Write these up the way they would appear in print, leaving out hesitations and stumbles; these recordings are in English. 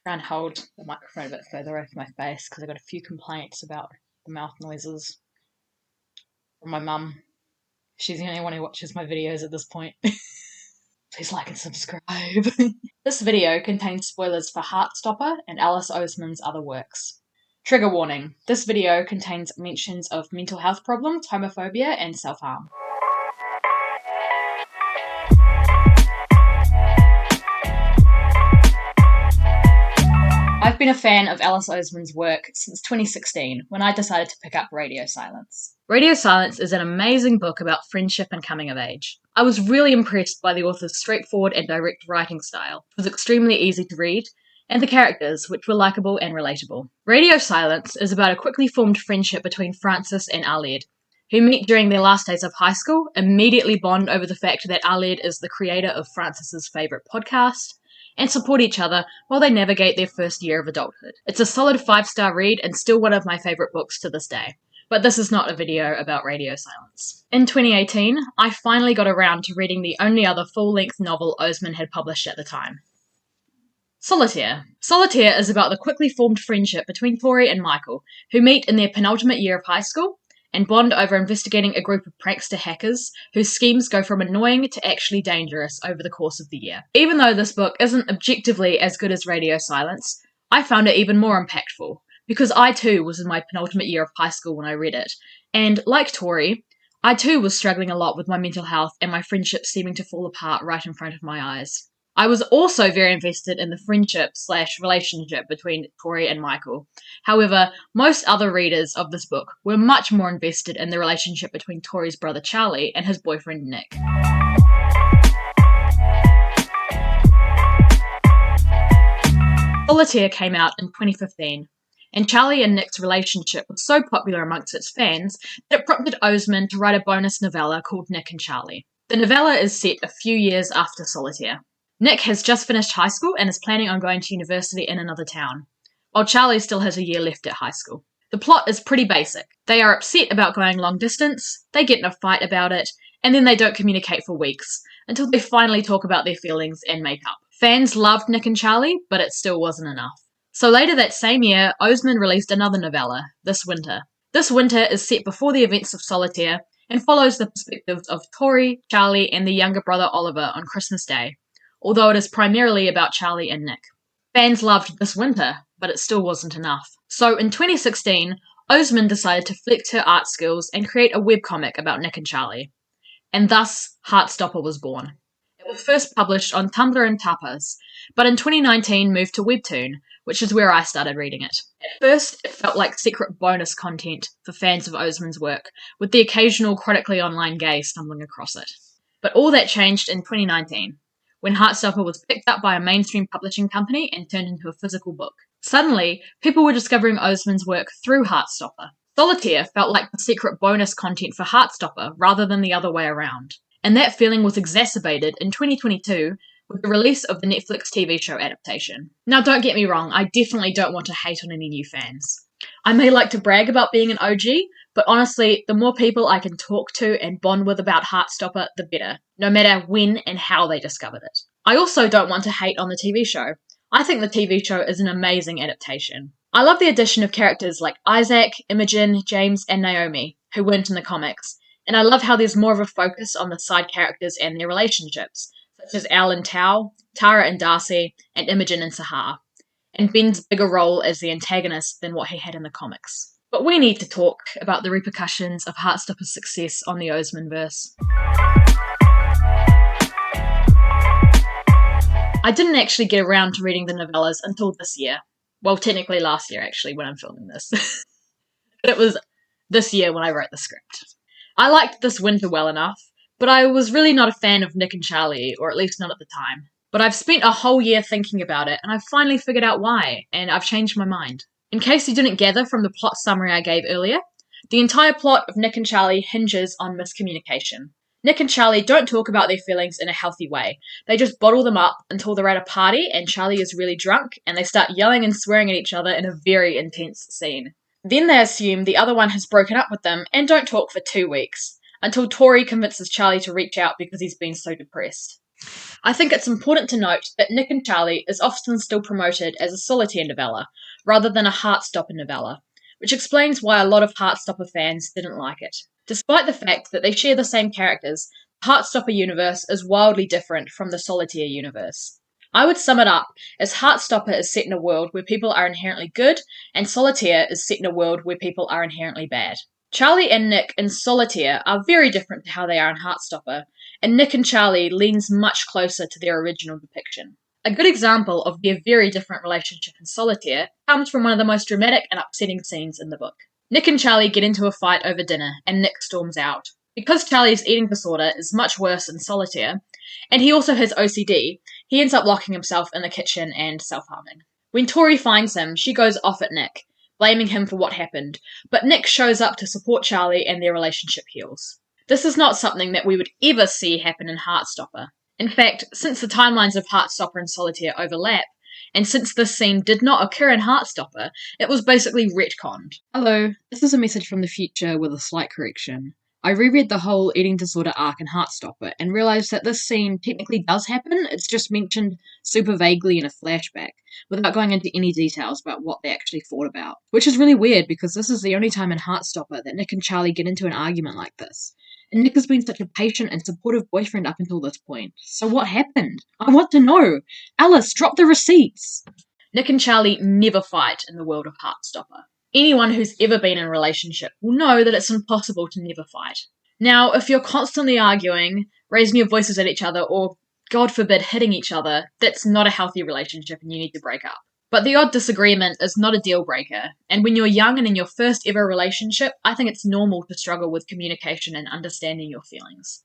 Try and hold the microphone a bit further away from my face because I got a few complaints about the mouth noises from my mum. She's the only one who watches my videos at this point. Please like and subscribe. This video contains spoilers for Heartstopper and Alice Oseman's other works. Trigger warning. This video contains mentions of mental health problems, homophobia, and self-harm. I've been a fan of Alice Oseman's work since 2016, when I decided to pick up Radio Silence. Radio Silence is an amazing book about friendship and coming of age. I was really impressed by the author's straightforward and direct writing style. It was extremely easy to read, and the characters, which were likeable and relatable. Radio Silence is about a quickly formed friendship between Francis and Aled, who meet during their last days of high school, immediately bond over the fact that Aled is the creator of Francis's favourite podcast, and support each other while they navigate their first year of adulthood. It's a solid 5-star read and still one of my favourite books to this day. But this is not a video about Radio Silence. In 2018, I finally got around to reading the only other full-length novel Oseman had published at the time. Solitaire. Solitaire is about the quickly formed friendship between Tori and Michael, who meet in their penultimate year of high school and bond over investigating a group of prankster hackers whose schemes go from annoying to actually dangerous over the course of the year. Even though this book isn't objectively as good as Radio Silence, I found it even more impactful, because I too was in my penultimate year of high school when I read it, and like Tori, I too was struggling a lot with my mental health and my friendships seeming to fall apart right in front of my eyes. I was also very invested in the friendship/relationship between Tori and Michael. However, most other readers of this book were much more invested in the relationship between Tori's brother Charlie and his boyfriend Nick. Solitaire came out in 2015, and Charlie and Nick's relationship was so popular amongst its fans that it prompted Oseman to write a bonus novella called Nick and Charlie. The novella is set a few years after Solitaire. Nick has just finished high school and is planning on going to university in another town, while Charlie still has a year left at high school. The plot is pretty basic. They are upset about going long distance, they get in a fight about it, and then they don't communicate for weeks, until they finally talk about their feelings and make up. Fans loved Nick and Charlie, but it still wasn't enough. So later that same year, Oseman released another novella, This Winter. This Winter is set before the events of Solitaire, and follows the perspectives of Tori, Charlie, and their younger brother Oliver on Christmas Day, although it is primarily about Charlie and Nick. Fans loved This Winter, but it still wasn't enough. So in 2016, Oseman decided to flex her art skills and create a webcomic about Nick and Charlie. And thus, Heartstopper was born. It was first published on Tumblr and Tapas, but in 2019 moved to Webtoon, which is where I started reading it. At first, it felt like secret bonus content for fans of Oseman's work, with the occasional chronically online gay stumbling across it. But all that changed in 2019. When Heartstopper was picked up by a mainstream publishing company and turned into a physical book. Suddenly, people were discovering Oseman's work through Heartstopper. Solitaire felt like the secret bonus content for Heartstopper rather than the other way around. And that feeling was exacerbated in 2022 with the release of the Netflix TV show adaptation. Now don't get me wrong, I definitely don't want to hate on any new fans. I may like to brag about being an OG, but honestly, the more people I can talk to and bond with about Heartstopper, the better, no matter when and how they discovered it. I also don't want to hate on the TV show. I think the TV show is an amazing adaptation. I love the addition of characters like Isaac, Imogen, James, and Naomi, who weren't in the comics, and I love how there's more of a focus on the side characters and their relationships, such as Al and Tao, Tara and Darcy, and Imogen and Sahar, and Ben's bigger role as the antagonist than what he had in the comics. But we need to talk about the repercussions of Heartstopper's success on the Osemanverse. I didn't actually get around to reading the novellas until this year. Well, technically last year, actually, when I'm filming this. But it was this year when I wrote the script. I liked This Winter well enough, but I was really not a fan of Nick and Charlie, or at least not at the time. But I've spent a whole year thinking about it, and I've finally figured out why, and I've changed my mind. In case you didn't gather from the plot summary I gave earlier, the entire plot of Nick and Charlie hinges on miscommunication. Nick and Charlie don't talk about their feelings in a healthy way. They just bottle them up until they're at a party and Charlie is really drunk and they start yelling and swearing at each other in a very intense scene. Then they assume the other one has broken up with them and don't talk for 2 weeks, until Tori convinces Charlie to reach out because he's been so depressed. I think it's important to note that Nick and Charlie is often still promoted as a solitaire novella, rather than a Heartstopper novella, which explains why a lot of Heartstopper fans didn't like it. Despite the fact that they share the same characters, the Heartstopper universe is wildly different from the solitaire universe. I would sum it up as Heartstopper is set in a world where people are inherently good, and Solitaire is set in a world where people are inherently bad. Charlie and Nick in Solitaire are very different to how they are in Heartstopper, and Nick and Charlie leans much closer to their original depiction. A good example of their very different relationship in Solitaire comes from one of the most dramatic and upsetting scenes in the book. Nick and Charlie get into a fight over dinner, and Nick storms out. Because Charlie's eating disorder is much worse in Solitaire, and he also has OCD, he ends up locking himself in the kitchen and self-harming. When Tori finds him, she goes off at Nick, blaming him for what happened, but Nick shows up to support Charlie and their relationship heals. This is not something that we would ever see happen in Heartstopper. In fact, since the timelines of Heartstopper and Solitaire overlap, and since this scene did not occur in Heartstopper, it was basically retconned. Hello, this is a message from the future with a slight correction. I reread the whole eating disorder arc in Heartstopper and realised that this scene technically does happen, it's just mentioned super vaguely in a flashback, without going into any details about what they actually fought about. Which is really weird because this is the only time in Heartstopper that Nick and Charlie get into an argument like this. And Nick has been such a patient and supportive boyfriend up until this point. So what happened? I want to know! Alice, drop the receipts! Nick and Charlie never fight in the world of Heartstopper. Anyone who's ever been in a relationship will know that it's impossible to never fight. Now, if you're constantly arguing, raising your voices at each other, or, God forbid, hitting each other, that's not a healthy relationship and you need to break up. But the odd disagreement is not a deal breaker, and when you're young and in your first ever relationship, I think it's normal to struggle with communication and understanding your feelings.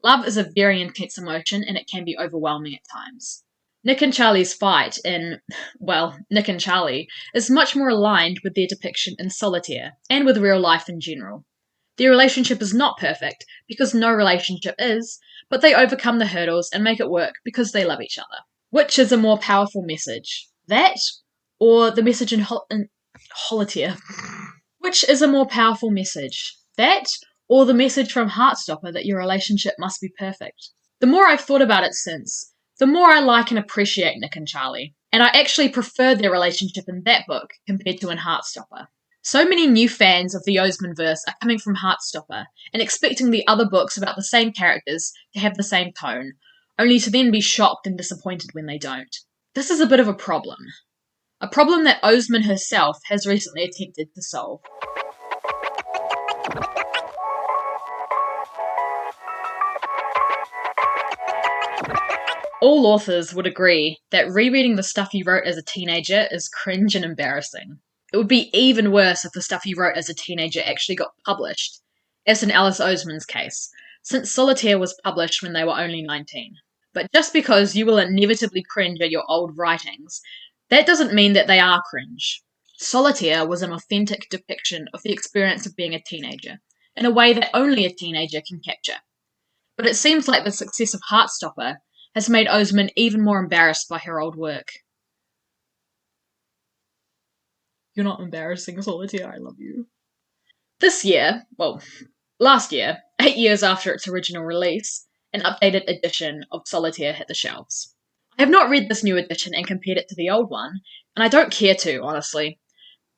Love is a very intense emotion and it can be overwhelming at times. Nick and Charlie's fight in, well, Nick and Charlie, is much more aligned with their depiction in Solitaire, and with real life in general. Their relationship is not perfect, because no relationship is, but they overcome the hurdles and make it work because they love each other. Which is a more powerful message? That, or the message in Solitaire? Which is a more powerful message? That, or the message from Heartstopper that your relationship must be perfect? The more I've thought about it since, the more I like and appreciate Nick and Charlie, and I actually prefer their relationship in that book compared to in Heartstopper. So many new fans of the Oseman verse are coming from Heartstopper and expecting the other books about the same characters to have the same tone, only to then be shocked and disappointed when they don't. This is a bit of a problem that Oseman herself has recently attempted to solve. All authors would agree that rereading the stuff you wrote as a teenager is cringe and embarrassing. It would be even worse if the stuff you wrote as a teenager actually got published, as in Alice Oseman's case, since Solitaire was published when they were only 19. But just because you will inevitably cringe at your old writings, that doesn't mean that they are cringe. Solitaire was an authentic depiction of the experience of being a teenager, in a way that only a teenager can capture. But it seems like the success of Heartstopper has made Oseman even more embarrassed by her old work. You're not embarrassing, Solitaire, I love you. Last year, 8 years after its original release, an updated edition of Solitaire hit the shelves. I have not read this new edition and compared it to the old one, and I don't care to, honestly.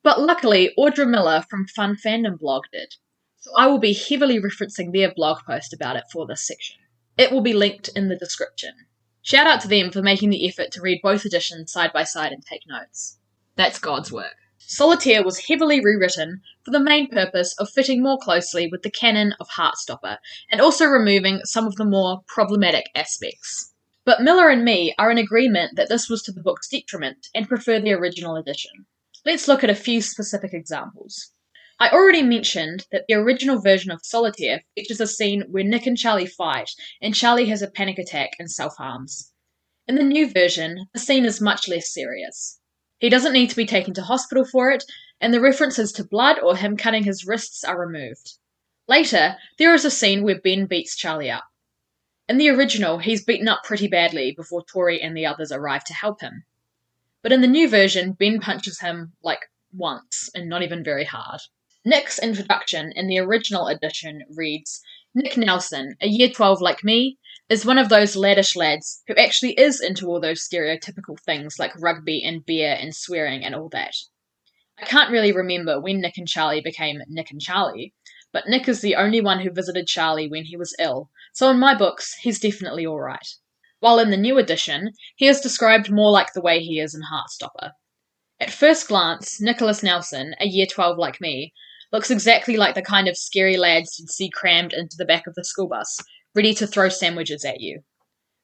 But luckily, Audra Miller from Fun Fandom blog did, so I will be heavily referencing their blog post about it for this section. It will be linked in the description. Shout out to them for making the effort to read both editions side by side and take notes. That's God's work. Solitaire was heavily rewritten for the main purpose of fitting more closely with the canon of Heartstopper, and also removing some of the more problematic aspects. But Miller and me are in agreement that this was to the book's detriment and prefer the original edition. Let's look at a few specific examples. I already mentioned that the original version of Solitaire features a scene where Nick and Charlie fight, and Charlie has a panic attack and self-harms. In the new version, the scene is much less serious. He doesn't need to be taken to hospital for it, and the references to blood or him cutting his wrists are removed. Later, there is a scene where Ben beats Charlie up. In the original, he's beaten up pretty badly before Tori and the others arrive to help him. But in the new version, Ben punches him, once, and not even very hard. Nick's introduction in the original edition reads, Nick Nelson, a year 12 like me, is one of those laddish lads who actually is into all those stereotypical things like rugby and beer and swearing and all that. I can't really remember when Nick and Charlie became Nick and Charlie, but Nick is the only one who visited Charlie when he was ill, so in my books, he's definitely alright. While in the new edition, he is described more like the way he is in Heartstopper. At first glance, Nicholas Nelson, a year 12 like me, looks exactly like the kind of scary lads you'd see crammed into the back of the school bus, ready to throw sandwiches at you.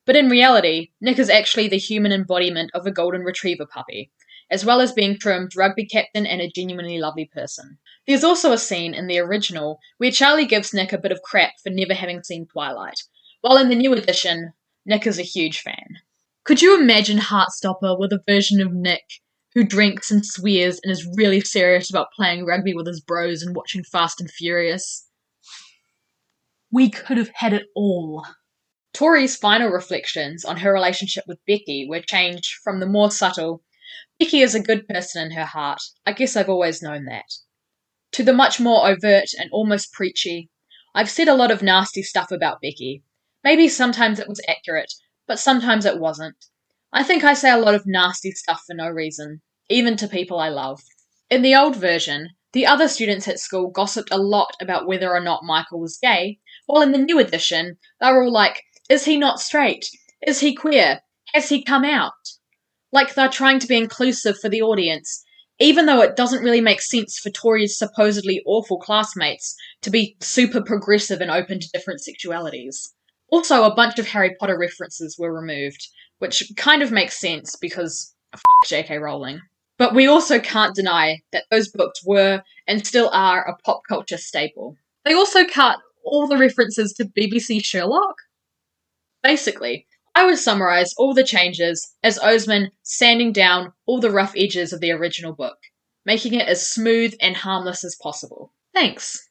But in reality, Nick is actually the human embodiment of a golden retriever puppy, as well as being trimmed rugby captain and a genuinely lovely person. There's also a scene in the original where Charlie gives Nick a bit of crap for never having seen Twilight, while in the new edition, Nick is a huge fan. Could you imagine Heartstopper with a version of Nick who drinks and swears and is really serious about playing rugby with his bros and watching Fast and Furious? We could have had it all. Tori's final reflections on her relationship with Becky were changed from the more subtle, Becky is a good person in her heart, I guess I've always known that, to the much more overt and almost preachy, I've said a lot of nasty stuff about Becky. Maybe sometimes it was accurate, but sometimes it wasn't. I think I say a lot of nasty stuff for no reason, even to people I love. In the old version, the other students at school gossiped a lot about whether or not Michael was gay, while in the new edition, they were all like, is he not straight? Is he queer? Has he come out? Like they're trying to be inclusive for the audience, even though it doesn't really make sense for Tori's supposedly awful classmates to be super progressive and open to different sexualities. Also, a bunch of Harry Potter references were removed, which kind of makes sense because fuck J.K. Rowling. But we also can't deny that those books were and still are a pop culture staple. They also cut all the references to BBC Sherlock. Basically, I would summarise all the changes as Oseman sanding down all the rough edges of the original book, making it as smooth and harmless as possible. Thanks.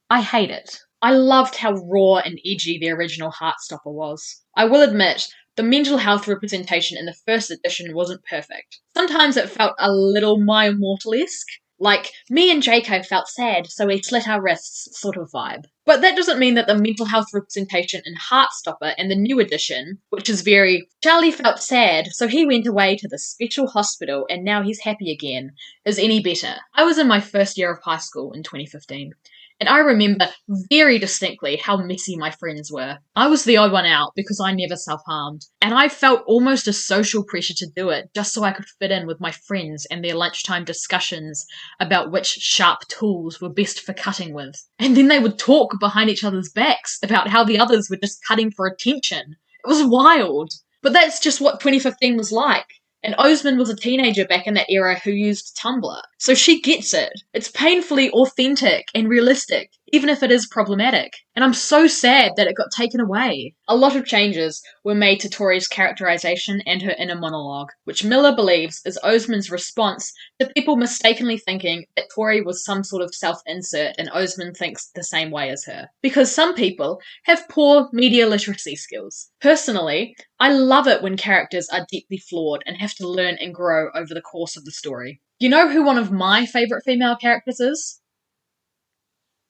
I hate it. I loved how raw and edgy the original Heartstopper was. I will admit, the mental health representation in the first edition wasn't perfect. Sometimes it felt a little My Immortal-esque, like, me and JK felt sad, so we slit our wrists sort of vibe. But that doesn't mean that the mental health representation in Heartstopper and the new edition, which is very, Charlie felt sad, so he went away to the special hospital and now he's happy again, is any better. I was in my first year of high school in 2015. And I remember very distinctly how messy my friends were. I was the odd one out because I never self-harmed, and I felt almost a social pressure to do it just so I could fit in with my friends and their lunchtime discussions about which sharp tools were best for cutting with. And then they would talk behind each other's backs about how the others were just cutting for attention. It was wild. But that's just what 2015 was like. And Oseman was a teenager back in that era who used Tumblr. So she gets it. It's painfully authentic and realistic, even if it is problematic. And I'm so sad that it got taken away. A lot of changes were made to Tori's characterization and her inner monologue, which Miller believes is Oseman's response to people mistakenly thinking that Tori was some sort of self-insert and Oseman thinks the same way as her. Because some people have poor media literacy skills. Personally, I love it when characters are deeply flawed and have to learn and grow over the course of the story. You know who one of my favourite female characters is?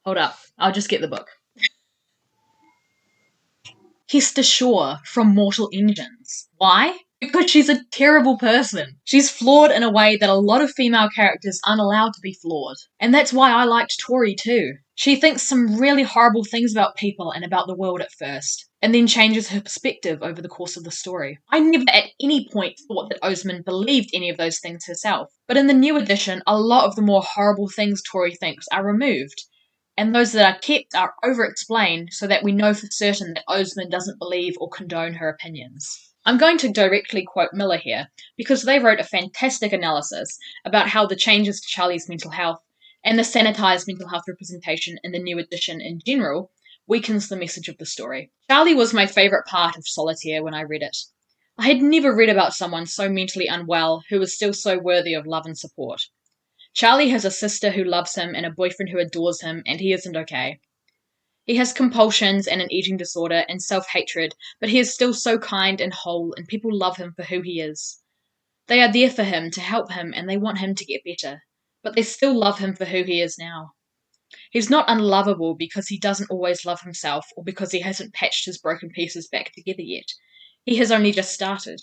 Hold up, I'll just get the book. Hester Shaw from Mortal Engines. Why? Because she's a terrible person. She's flawed in a way that a lot of female characters aren't allowed to be flawed. And that's why I liked Tori too. She thinks some really horrible things about people and about the world at first, and then changes her perspective over the course of the story. I never at any point thought that Oseman believed any of those things herself. But in the new edition, a lot of the more horrible things Tori thinks are removed. And those that are kept are over-explained so that we know for certain that Oseman doesn't believe or condone her opinions. I'm going to directly quote Miller here, because they wrote a fantastic analysis about how the changes to Charlie's mental health and the sanitized mental health representation in the new edition in general weakens the message of the story. Charlie was my favourite part of Solitaire when I read it. I had never read about someone so mentally unwell who was still so worthy of love and support. Charlie has a sister who loves him and a boyfriend who adores him, and he isn't okay. He has compulsions and an eating disorder and self-hatred, but he is still so kind and whole, and people love him for who he is. They are there for him, to help him, and they want him to get better, but they still love him for who he is now. He's not unlovable because he doesn't always love himself or because he hasn't patched his broken pieces back together yet. He has only just started.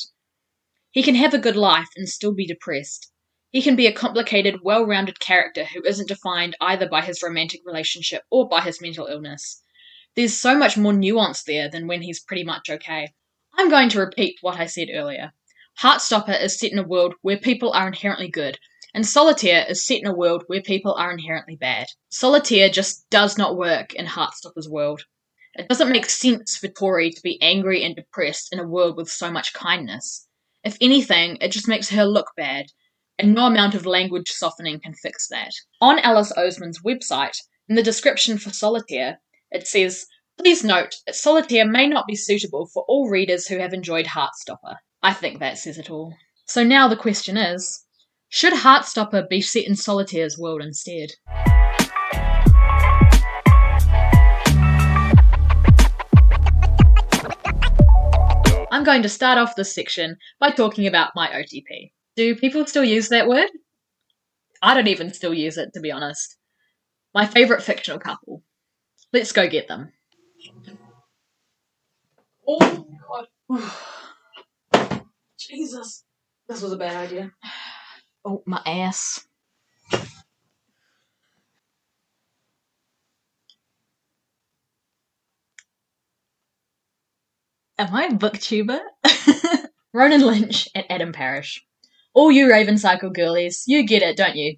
He can have a good life and still be depressed. He can be a complicated, well-rounded character who isn't defined either by his romantic relationship or by his mental illness. There's so much more nuance there than when he's pretty much okay. I'm going to repeat what I said earlier. Heartstopper is set in a world where people are inherently good, and Solitaire is set in a world where people are inherently bad. Solitaire just does not work in Heartstopper's world. It doesn't make sense for Tori to be angry and depressed in a world with so much kindness. If anything, it just makes her look bad, and no amount of language softening can fix that. On Alice Oseman's website, in the description for Solitaire, it says, "Please note that Solitaire may not be suitable for all readers who have enjoyed Heartstopper." I think that says it all. So now the question is, should Heartstopper be set in Solitaire's world instead? I'm going to start off this section by talking about my OTP. Do people still use that word? I don't even still use it, to be honest. My favourite fictional couple. Let's go get them. Oh, God. Jesus. This was a bad idea. Oh, my ass. Am I a booktuber? Ronan Lynch and Adam Parrish. All you Raven Cycle girlies, you get it, don't you?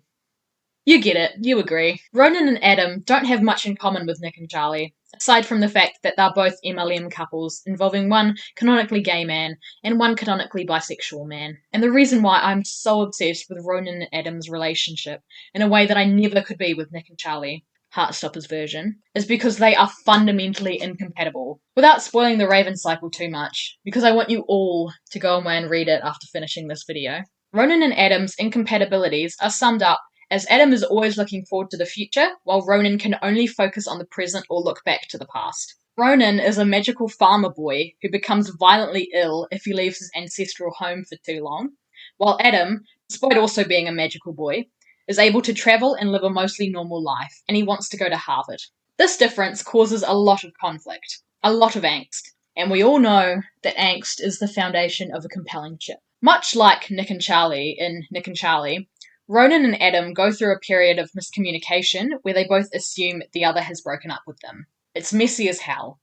You get it, you agree. Ronan and Adam don't have much in common with Nick and Charlie, aside from the fact that they're both MLM couples involving one canonically gay man and one canonically bisexual man. And the reason why I'm so obsessed with Ronan and Adam's relationship in a way that I never could be with Nick and Charlie, Heartstopper's version, is because they are fundamentally incompatible. Without spoiling the Raven Cycle too much, because I want you all to go away and read it after finishing this video. Ronan and Adam's incompatibilities are summed up as Adam is always looking forward to the future, while Ronan can only focus on the present or look back to the past. Ronan is a magical farmer boy who becomes violently ill if he leaves his ancestral home for too long, while Adam, despite also being a magical boy, is able to travel and live a mostly normal life, and he wants to go to Harvard. This difference causes a lot of conflict, a lot of angst, and we all know that angst is the foundation of a compelling ship. Much like Nick and Charlie in Nick and Charlie, Ronan and Adam go through a period of miscommunication where they both assume the other has broken up with them. It's messy as hell.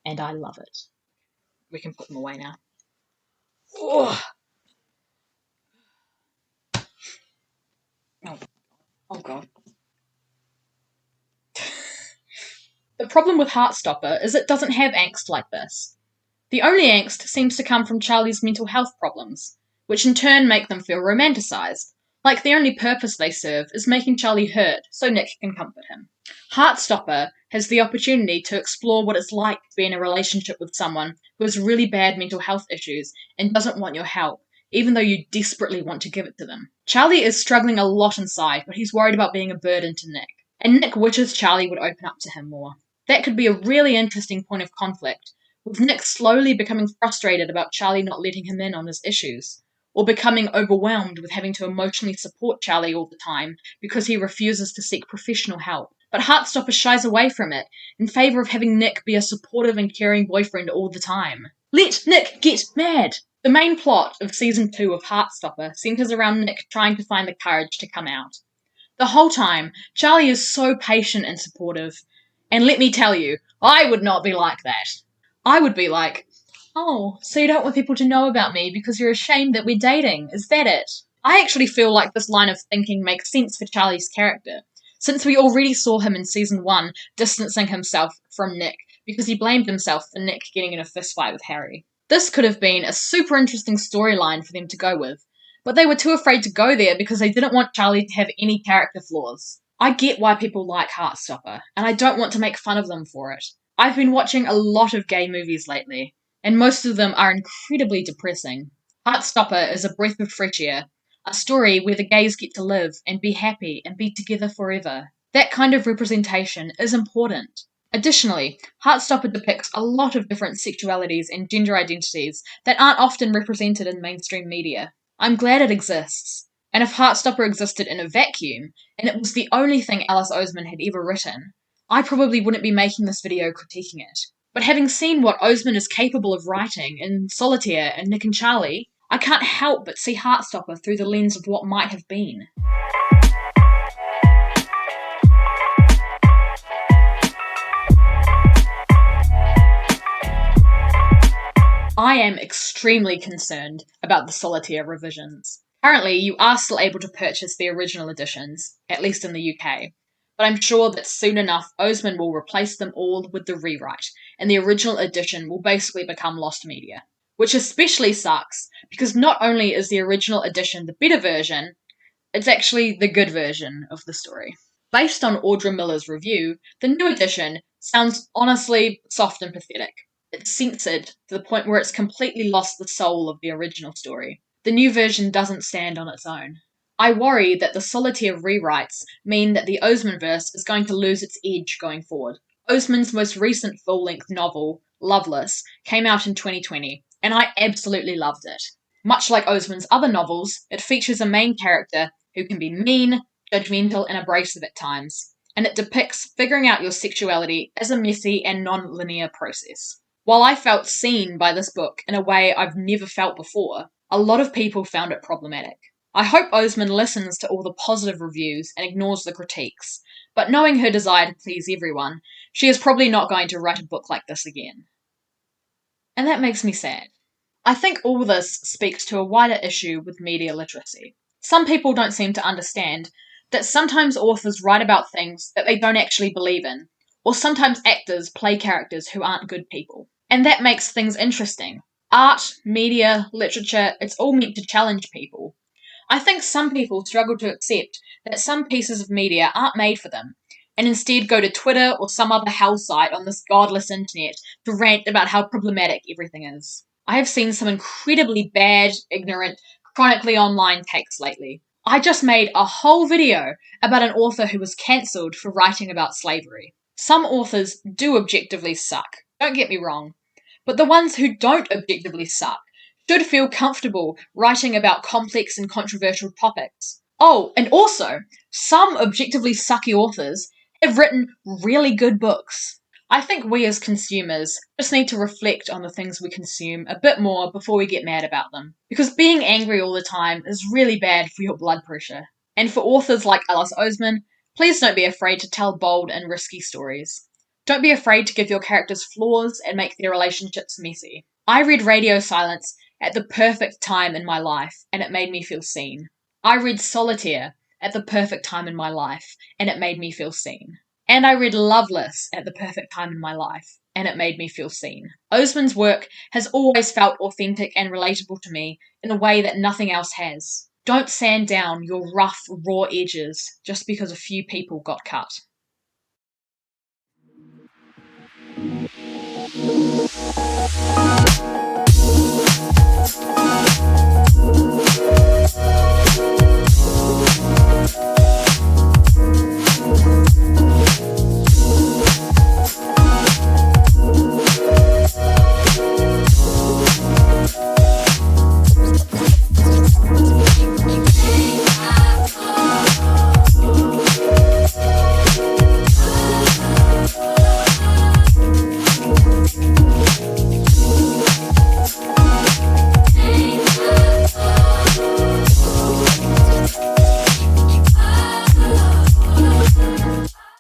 And I love it. We can put them away now. Oh, oh God. The problem with Heartstopper is it doesn't have angst like this. The only angst seems to come from Charlie's mental health problems, which in turn make them feel romanticised. Like the only purpose they serve is making Charlie hurt so Nick can comfort him. Heartstopper has the opportunity to explore what it's like to be in a relationship with someone who has really bad mental health issues and doesn't want your help, even though you desperately want to give it to them. Charlie is struggling a lot inside, but he's worried about being a burden to Nick, and Nick wishes Charlie would open up to him more. That could be a really interesting point of conflict, with Nick slowly becoming frustrated about Charlie not letting him in on his issues, or becoming overwhelmed with having to emotionally support Charlie all the time because he refuses to seek professional help. But Heartstopper shies away from it in favour of having Nick be a supportive and caring boyfriend all the time. Let Nick get mad! The main plot of Season 2 of Heartstopper centres around Nick trying to find the courage to come out. The whole time, Charlie is so patient and supportive. And let me tell you, I would not be like that. I would be like, "Oh, so you don't want people to know about me because you're ashamed that we're dating, is that it?" I actually feel like this line of thinking makes sense for Charlie's character, since we already saw him in Season 1 distancing himself from Nick because he blamed himself for Nick getting in a fistfight with Harry. This could have been a super interesting storyline for them to go with, but they were too afraid to go there because they didn't want Charlie to have any character flaws. I get why people like Heartstopper, and I don't want to make fun of them for it. I've been watching a lot of gay movies lately, and most of them are incredibly depressing. Heartstopper is a breath of fresh air, a story where the gays get to live and be happy and be together forever. That kind of representation is important. Additionally, Heartstopper depicts a lot of different sexualities and gender identities that aren't often represented in mainstream media. I'm glad it exists. And if Heartstopper existed in a vacuum, and it was the only thing Alice Oseman had ever written, I probably wouldn't be making this video critiquing it. But having seen what Oseman is capable of writing in Solitaire and Nick and Charlie, I can't help but see Heartstopper through the lens of what might have been. I am extremely concerned about the Solitaire revisions. Currently, you are still able to purchase the original editions, at least in the UK, but I'm sure that soon enough Oseman will replace them all with the rewrite, and the original edition will basically become lost media. Which especially sucks, because not only is the original edition the better version, it's actually the good version of the story. Based on Audra Miller's review, the new edition sounds honestly soft and pathetic. It's censored to the point where it's completely lost the soul of the original story. The new version doesn't stand on its own. I worry that the Solitaire rewrites mean that the Osemanverse is going to lose its edge going forward. Oseman's most recent full-length novel, Loveless, came out in 2020, and I absolutely loved it. Much like Oseman's other novels, it features a main character who can be mean, judgmental, and abrasive at times, and it depicts figuring out your sexuality as a messy and non-linear process. While I felt seen by this book in a way I've never felt before, a lot of people found it problematic. I hope Oseman listens to all the positive reviews and ignores the critiques, but knowing her desire to please everyone, she is probably not going to write a book like this again. And that makes me sad. I think all this speaks to a wider issue with media literacy. Some people don't seem to understand that sometimes authors write about things that they don't actually believe in, or sometimes actors play characters who aren't good people. And that makes things interesting. Art, media, literature, it's all meant to challenge people. I think some people struggle to accept that some pieces of media aren't made for them, and instead go to Twitter or some other hell site on this godless internet to rant about how problematic everything is. I have seen some incredibly bad, ignorant, chronically online takes lately. I just made a whole video about an author who was cancelled for writing about slavery. Some authors do objectively suck, don't get me wrong, but the ones who don't objectively suck should feel comfortable writing about complex and controversial topics. Oh, and also, some objectively sucky authors have written really good books. I think we as consumers just need to reflect on the things we consume a bit more before we get mad about them. Because being angry all the time is really bad for your blood pressure. And for authors like Alice Oseman, please don't be afraid to tell bold and risky stories. Don't be afraid to give your characters flaws and make their relationships messy. I read Radio Silence at the perfect time in my life, and it made me feel seen. I read Solitaire at the perfect time in my life, and it made me feel seen. And I read Loveless at the perfect time in my life, and it made me feel seen. Oseman's work has always felt authentic and relatable to me in a way that nothing else has. Don't sand down your rough, raw edges just because a few people got cut.